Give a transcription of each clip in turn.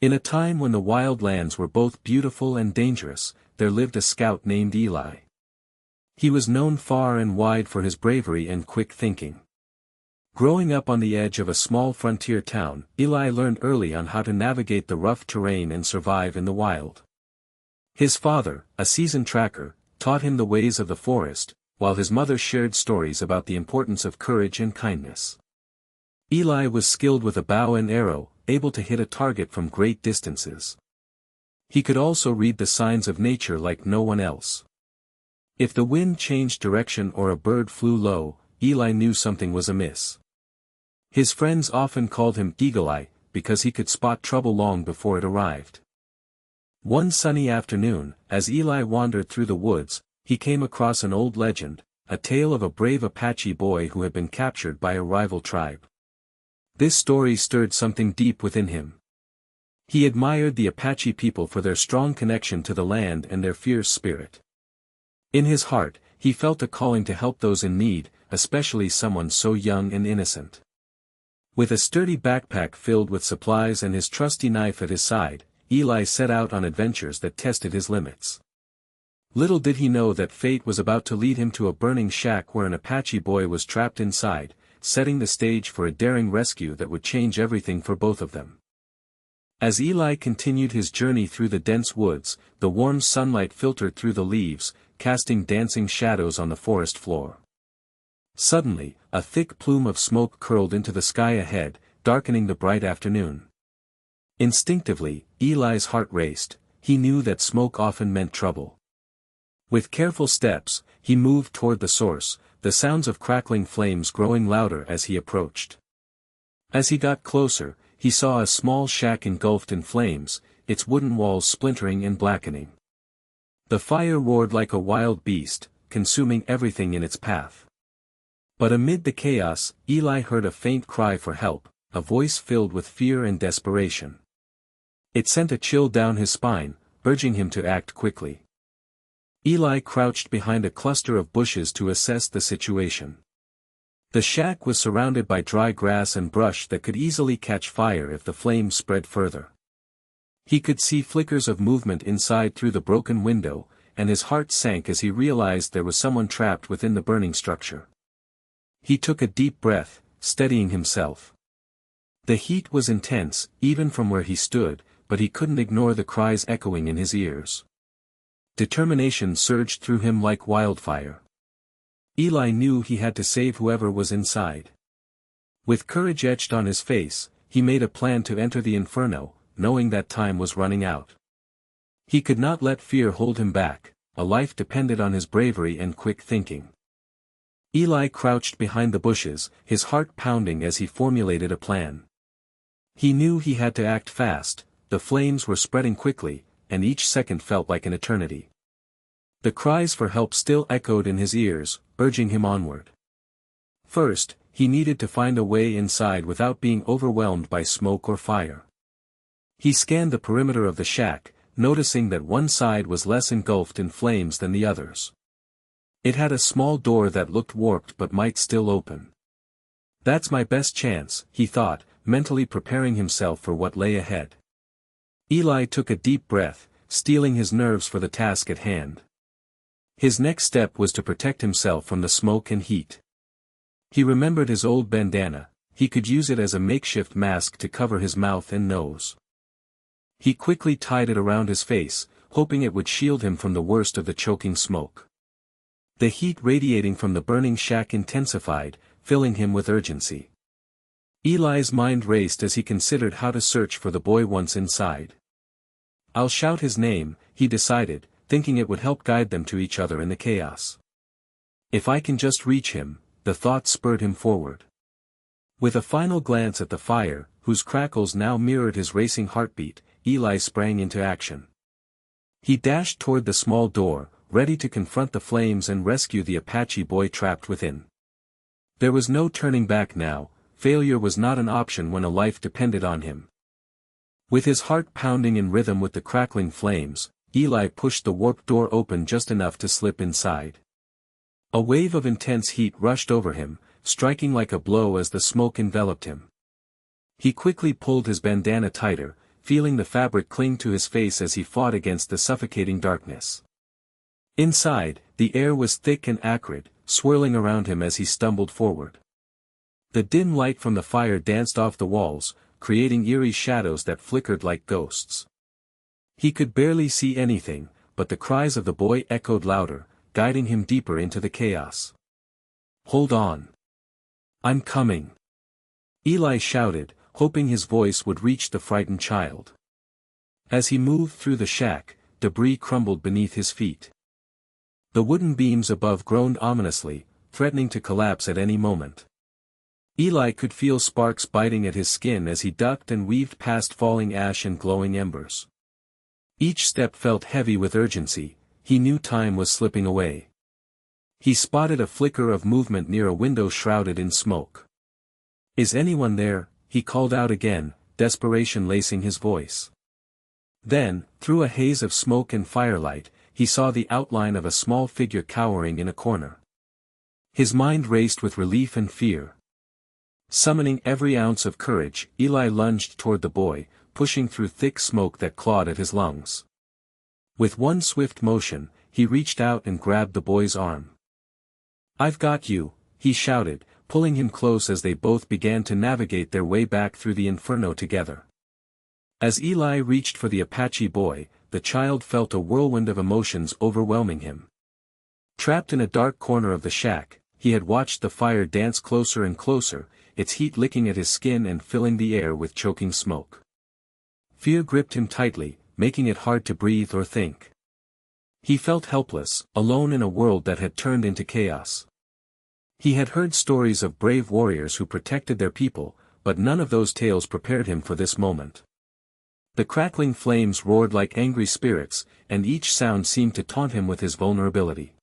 In a time when the wild lands were both beautiful and dangerous, there lived a scout named Eli. He was known far and wide for his bravery and quick thinking. Growing up on the edge of a small frontier town, Eli learned early on how to navigate the rough terrain and survive in the wild. His father, a seasoned tracker, taught him the ways of the forest, while his mother shared stories about the importance of courage and kindness. Eli was skilled with a bow and arrow, able to hit a target from great distances. He could also read the signs of nature like no one else. If the wind changed direction or a bird flew low, Eli knew something was amiss. His friends often called him Eagle Eye, because he could spot trouble long before it arrived. One sunny afternoon, as Eli wandered through the woods, he came across an old legend, a tale of a brave Apache boy who had been captured by a rival tribe. This story stirred something deep within him. He admired the Apache people for their strong connection to the land and their fierce spirit. In his heart, he felt a calling to help those in need, especially someone so young and innocent. With a sturdy backpack filled with supplies and his trusty knife at his side, Eli set out on adventures that tested his limits. Little did he know that fate was about to lead him to a burning shack where an Apache boy was trapped inside, setting the stage for a daring rescue that would change everything for both of them. As Eli continued his journey through the dense woods, the warm sunlight filtered through the leaves, casting dancing shadows on the forest floor. Suddenly, a thick plume of smoke curled into the sky ahead, darkening the bright afternoon. Instinctively, Eli's heart raced. He knew that smoke often meant trouble. With careful steps, he moved toward the source, the sounds of crackling flames growing louder as he approached. As he got closer, he saw a small shack engulfed in flames, its wooden walls splintering and blackening. The fire roared like a wild beast, consuming everything in its path. But amid the chaos, Eli heard a faint cry for help, a voice filled with fear and desperation. It sent a chill down his spine, urging him to act quickly. Eli crouched behind a cluster of bushes to assess the situation. The shack was surrounded by dry grass and brush that could easily catch fire if the flames spread further. He could see flickers of movement inside through the broken window, and his heart sank as he realized there was someone trapped within the burning structure. He took a deep breath, steadying himself. The heat was intense, even from where he stood, but he couldn't ignore the cries echoing in his ears. Determination surged through him like wildfire. Eli knew he had to save whoever was inside. With courage etched on his face, he made a plan to enter the inferno, knowing that time was running out. He could not let fear hold him back, a life depended on his bravery and quick thinking. Eli crouched behind the bushes, his heart pounding as he formulated a plan. He knew he had to act fast, the flames were spreading quickly, and each second felt like an eternity. The cries for help still echoed in his ears, urging him onward. First, he needed to find a way inside without being overwhelmed by smoke or fire. He scanned the perimeter of the shack, noticing that one side was less engulfed in flames than the others. It had a small door that looked warped but might still open. That's my best chance, he thought, mentally preparing himself for what lay ahead. Eli took a deep breath, steeling his nerves for the task at hand. His next step was to protect himself from the smoke and heat. He remembered his old bandana, he could use it as a makeshift mask to cover his mouth and nose. He quickly tied it around his face, hoping it would shield him from the worst of the choking smoke. The heat radiating from the burning shack intensified, filling him with urgency. Eli's mind raced as he considered how to search for the boy once inside. I'll shout his name, he decided, thinking it would help guide them to each other in the chaos. If I can just reach him, the thought spurred him forward. With a final glance at the fire, whose crackles now mirrored his racing heartbeat, Eli sprang into action. He dashed toward the small door, ready to confront the flames and rescue the Apache boy trapped within. There was no turning back now, failure was not an option when a life depended on him. With his heart pounding in rhythm with the crackling flames, Eli pushed the warped door open just enough to slip inside. A wave of intense heat rushed over him, striking like a blow as the smoke enveloped him. He quickly pulled his bandana tighter, feeling the fabric cling to his face as he fought against the suffocating darkness. Inside, the air was thick and acrid, swirling around him as he stumbled forward. The dim light from the fire danced off the walls, creating eerie shadows that flickered like ghosts. He could barely see anything, but the cries of the boy echoed louder, guiding him deeper into the chaos. "Hold on. I'm coming," Eli shouted, hoping his voice would reach the frightened child. As he moved through the shack, debris crumbled beneath his feet. The wooden beams above groaned ominously, threatening to collapse at any moment. Eli could feel sparks biting at his skin as he ducked and weaved past falling ash and glowing embers. Each step felt heavy with urgency, he knew time was slipping away. He spotted a flicker of movement near a window shrouded in smoke. "Is anyone there?" he called out again, desperation lacing his voice. Then, through a haze of smoke and firelight, he saw the outline of a small figure cowering in a corner. His mind raced with relief and fear. Summoning every ounce of courage, Eli lunged toward the boy, pushing through thick smoke that clawed at his lungs. With one swift motion, he reached out and grabbed the boy's arm. "I've got you," he shouted, pulling him close as they both began to navigate their way back through the inferno together. As Eli reached for the Apache boy, the child felt a whirlwind of emotions overwhelming him. Trapped in a dark corner of the shack, he had watched the fire dance closer and closer, its heat licking at his skin and filling the air with choking smoke. Fear gripped him tightly, making it hard to breathe or think. He felt helpless, alone in a world that had turned into chaos. He had heard stories of brave warriors who protected their people, but none of those tales prepared him for this moment. The crackling flames roared like angry spirits, and each sound seemed to taunt him with his vulnerability.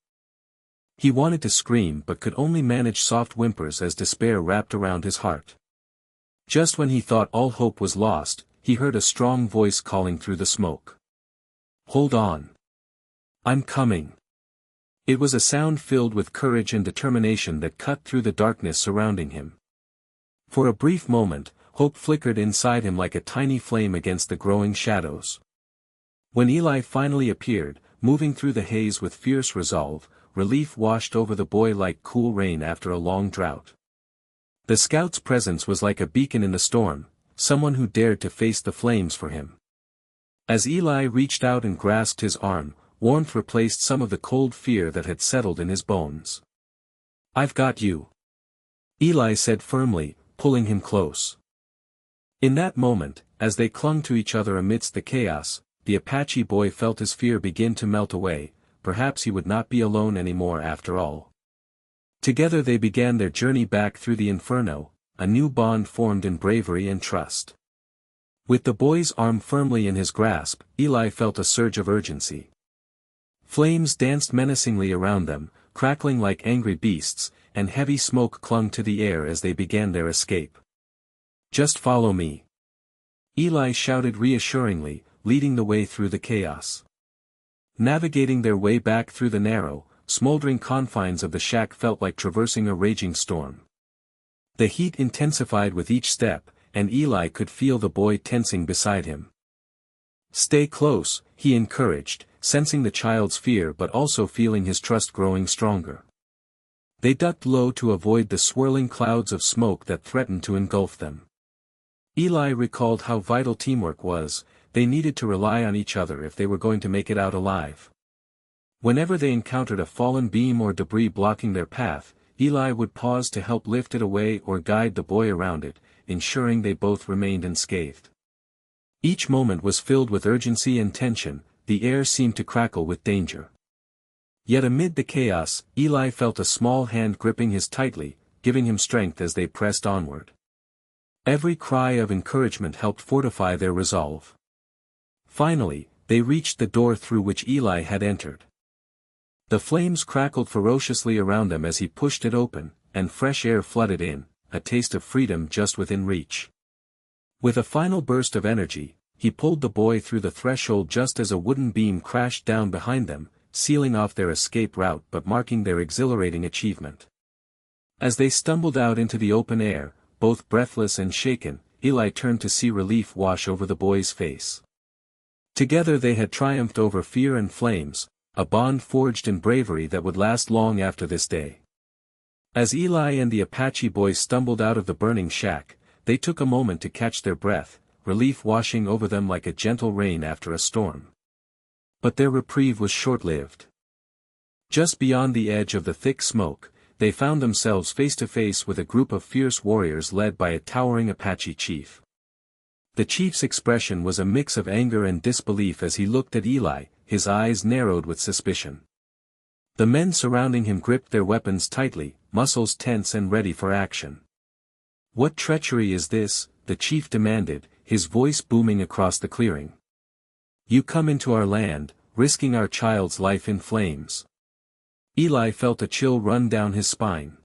He wanted to scream but could only manage soft whimpers as despair wrapped around his heart. Just when he thought all hope was lost, he heard a strong voice calling through the smoke. "Hold on. I'm coming." It was a sound filled with courage and determination that cut through the darkness surrounding him. For a brief moment, hope flickered inside him like a tiny flame against the growing shadows. When Eli finally appeared, moving through the haze with fierce resolve, relief washed over the boy like cool rain after a long drought. The scout's presence was like a beacon in the storm, someone who dared to face the flames for him. As Eli reached out and grasped his arm, warmth replaced some of the cold fear that had settled in his bones. "I've got you," Eli said firmly, pulling him close. In that moment, as they clung to each other amidst the chaos, the Apache boy felt his fear begin to melt away. Perhaps he would not be alone anymore after all. Together they began their journey back through the inferno, a new bond formed in bravery and trust. With the boy's arm firmly in his grasp, Eli felt a surge of urgency. Flames danced menacingly around them, crackling like angry beasts, and heavy smoke clung to the air as they began their escape. "Just follow me," Eli shouted reassuringly, leading the way through the chaos. Navigating their way back through the narrow, smoldering confines of the shack felt like traversing a raging storm. The heat intensified with each step, and Eli could feel the boy tensing beside him. "Stay close," he encouraged, sensing the child's fear but also feeling his trust growing stronger. They ducked low to avoid the swirling clouds of smoke that threatened to engulf them. Eli recalled how vital teamwork was. They needed to rely on each other if they were going to make it out alive. Whenever they encountered a fallen beam or debris blocking their path, Eli would pause to help lift it away or guide the boy around it, ensuring they both remained unscathed. Each moment was filled with urgency and tension, the air seemed to crackle with danger. Yet amid the chaos, Eli felt a small hand gripping his tightly, giving him strength as they pressed onward. Every cry of encouragement helped fortify their resolve. Finally, they reached the door through which Eli had entered. The flames crackled ferociously around them as he pushed it open, and fresh air flooded in, a taste of freedom just within reach. With a final burst of energy, he pulled the boy through the threshold just as a wooden beam crashed down behind them, sealing off their escape route but marking their exhilarating achievement. As they stumbled out into the open air, both breathless and shaken, Eli turned to see relief wash over the boy's face. Together they had triumphed over fear and flames, a bond forged in bravery that would last long after this day. As Eli and the Apache boy stumbled out of the burning shack, they took a moment to catch their breath, relief washing over them like a gentle rain after a storm. But their reprieve was short-lived. Just beyond the edge of the thick smoke, they found themselves face to face with a group of fierce warriors led by a towering Apache chief. The chief's expression was a mix of anger and disbelief as he looked at Eli, his eyes narrowed with suspicion. The men surrounding him gripped their weapons tightly, muscles tense and ready for action. "What treachery is this?" the chief demanded, his voice booming across the clearing. "You come into our land, risking our child's life in flames." Eli felt a chill run down his spine.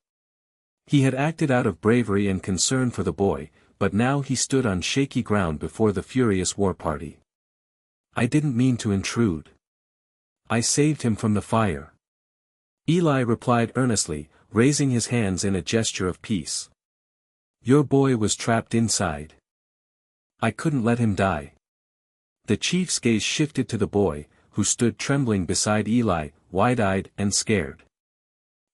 He had acted out of bravery and concern for the boy, but now he stood on shaky ground before the furious war party. "I didn't mean to intrude. I saved him from the fire." Eli replied earnestly, raising his hands in a gesture of peace. "Your boy was trapped inside. I couldn't let him die." The chief's gaze shifted to the boy, who stood trembling beside Eli, wide-eyed and scared.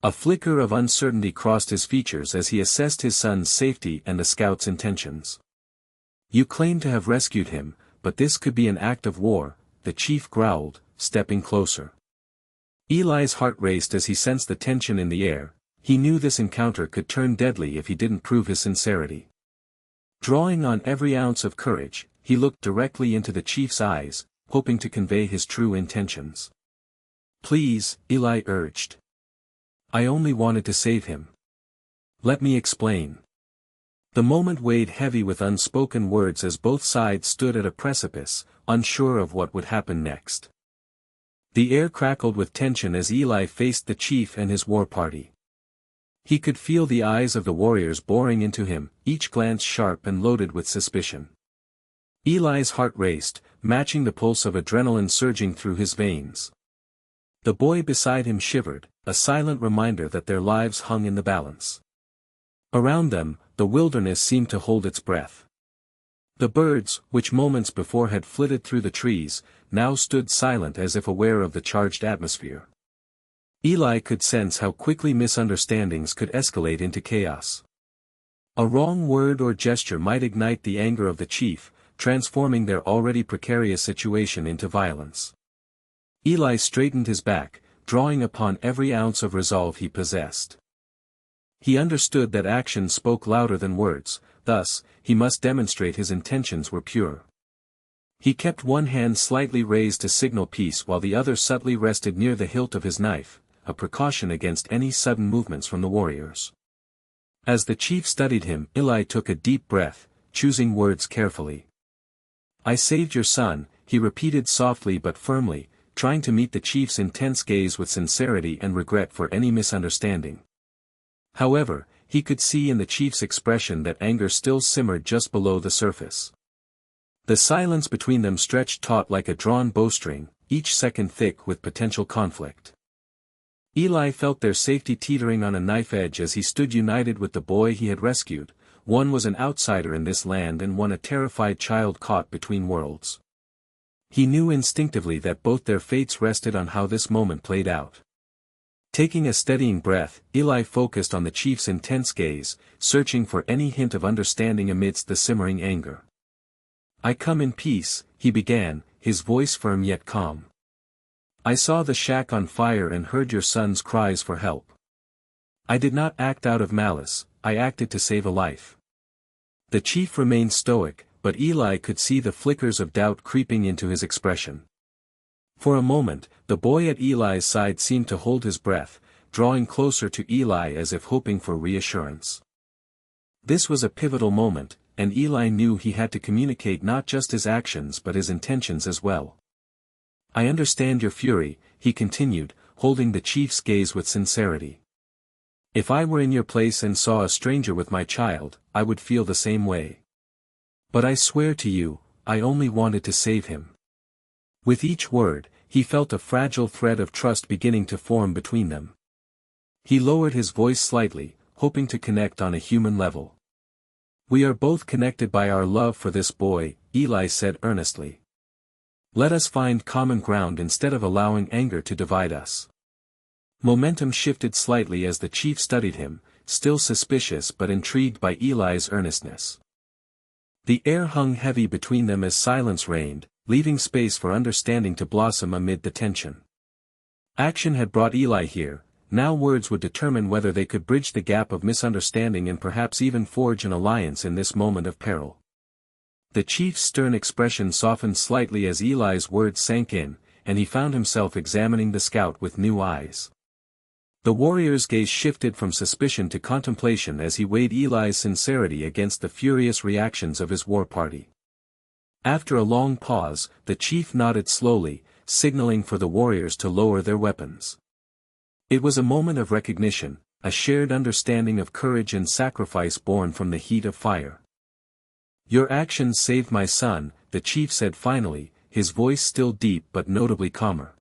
A flicker of uncertainty crossed his features as he assessed his son's safety and the scout's intentions. "You claim to have rescued him, but this could be an act of war," the chief growled, stepping closer. Eli's heart raced as he sensed the tension in the air. He knew this encounter could turn deadly if he didn't prove his sincerity. Drawing on every ounce of courage, he looked directly into the chief's eyes, hoping to convey his true intentions. "Please," Eli urged. "I only wanted to save him. Let me explain." The moment weighed heavy with unspoken words as both sides stood at a precipice, unsure of what would happen next. The air crackled with tension as Eli faced the chief and his war party. He could feel the eyes of the warriors boring into him, each glance sharp and loaded with suspicion. Eli's heart raced, matching the pulse of adrenaline surging through his veins. The boy beside him shivered, a silent reminder that their lives hung in the balance. Around them, the wilderness seemed to hold its breath. The birds, which moments before had flitted through the trees, now stood silent as if aware of the charged atmosphere. Eli could sense how quickly misunderstandings could escalate into chaos. A wrong word or gesture might ignite the anger of the chief, transforming their already precarious situation into violence. Eli straightened his back, drawing upon every ounce of resolve he possessed. He understood that action spoke louder than words, thus, he must demonstrate his intentions were pure. He kept one hand slightly raised to signal peace while the other subtly rested near the hilt of his knife, a precaution against any sudden movements from the warriors. As the chief studied him, Eli took a deep breath, choosing words carefully. "I saved your son," he repeated softly but firmly, trying to meet the chief's intense gaze with sincerity and regret for any misunderstanding. However, he could see in the chief's expression that anger still simmered just below the surface. The silence between them stretched taut like a drawn bowstring, each second thick with potential conflict. Eli felt their safety teetering on a knife edge as he stood united with the boy he had rescued. One was an outsider in this land and one a terrified child caught between worlds. He knew instinctively that both their fates rested on how this moment played out. Taking a steadying breath, Eli focused on the chief's intense gaze, searching for any hint of understanding amidst the simmering anger. "I come in peace," he began, his voice firm yet calm. "I saw the shack on fire and heard your son's cries for help. I did not act out of malice, I acted to save a life." The chief remained stoic, but Eli could see the flickers of doubt creeping into his expression. For a moment, the boy at Eli's side seemed to hold his breath, drawing closer to Eli as if hoping for reassurance. This was a pivotal moment, and Eli knew he had to communicate not just his actions but his intentions as well. "I understand your fury," he continued, holding the chief's gaze with sincerity. "If I were in your place and saw a stranger with my child, I would feel the same way. But I swear to you, I only wanted to save him." With each word, he felt a fragile thread of trust beginning to form between them. He lowered his voice slightly, hoping to connect on a human level. We are both connected by our love for this boy, Eli said earnestly. Let us find common ground instead of allowing anger to divide us. Momentum shifted slightly as the chief studied him, still suspicious but intrigued by Eli's earnestness. The air hung heavy between them as silence reigned, leaving space for understanding to blossom amid the tension. Action had brought Eli here, now words would determine whether they could bridge the gap of misunderstanding and perhaps even forge an alliance in this moment of peril. The chief's stern expression softened slightly as Eli's words sank in, and he found himself examining the scout with new eyes. The warrior's gaze shifted from suspicion to contemplation as he weighed Eli's sincerity against the furious reactions of his war party. After a long pause, the chief nodded slowly, signaling for the warriors to lower their weapons. It was a moment of recognition, a shared understanding of courage and sacrifice born from the heat of fire. Your actions saved my son, the chief said finally, his voice still deep but notably calmer.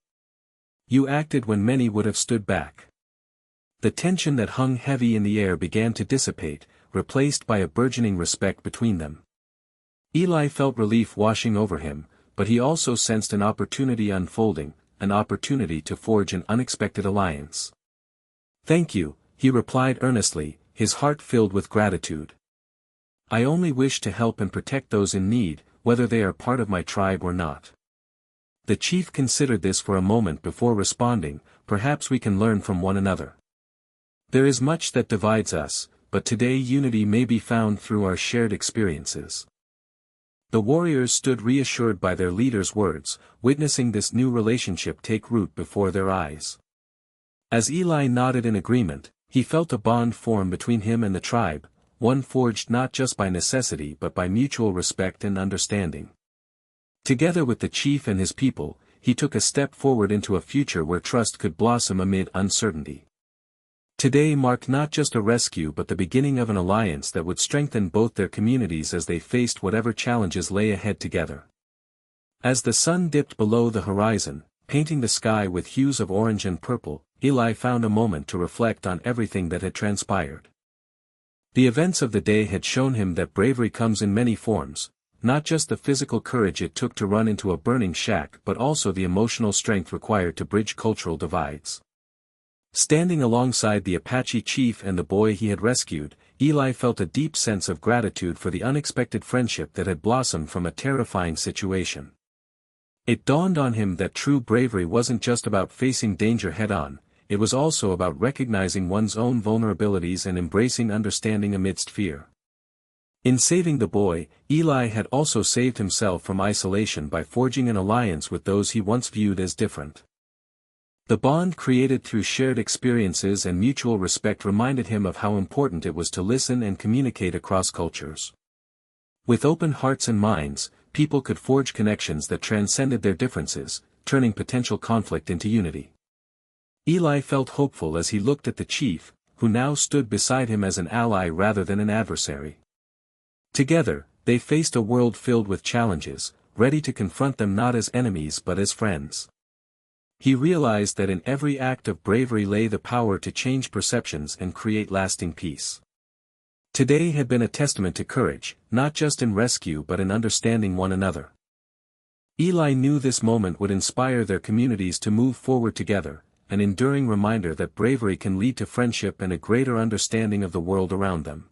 You acted when many would have stood back. The tension that hung heavy in the air began to dissipate, replaced by a burgeoning respect between them. Eli felt relief washing over him, but he also sensed an opportunity unfolding, an opportunity to forge an unexpected alliance. Thank you, he replied earnestly, his heart filled with gratitude. I only wish to help and protect those in need, whether they are part of my tribe or not. The chief considered this for a moment before responding, perhaps we can learn from one another. There is much that divides us, but today unity may be found through our shared experiences. The warriors stood reassured by their leader's words, witnessing this new relationship take root before their eyes. As Eli nodded in agreement, he felt a bond form between him and the tribe, one forged not just by necessity but by mutual respect and understanding. Together with the chief and his people, he took a step forward into a future where trust could blossom amid uncertainty. Today marked not just a rescue but the beginning of an alliance that would strengthen both their communities as they faced whatever challenges lay ahead together. As the sun dipped below the horizon, painting the sky with hues of orange and purple, Eli found a moment to reflect on everything that had transpired. The events of the day had shown him that bravery comes in many forms, not just the physical courage it took to run into a burning shack but also the emotional strength required to bridge cultural divides. Standing alongside the Apache chief and the boy he had rescued, Eli felt a deep sense of gratitude for the unexpected friendship that had blossomed from a terrifying situation. It dawned on him that true bravery wasn't just about facing danger head-on, it was also about recognizing one's own vulnerabilities and embracing understanding amidst fear. In saving the boy, Eli had also saved himself from isolation by forging an alliance with those he once viewed as different. The bond created through shared experiences and mutual respect reminded him of how important it was to listen and communicate across cultures. With open hearts and minds, people could forge connections that transcended their differences, turning potential conflict into unity. Eli felt hopeful as he looked at the chief, who now stood beside him as an ally rather than an adversary. Together, they faced a world filled with challenges, ready to confront them not as enemies but as friends. He realized that in every act of bravery lay the power to change perceptions and create lasting peace. Today had been a testament to courage, not just in rescue but in understanding one another. Eli knew this moment would inspire their communities to move forward together, an enduring reminder that bravery can lead to friendship and a greater understanding of the world around them.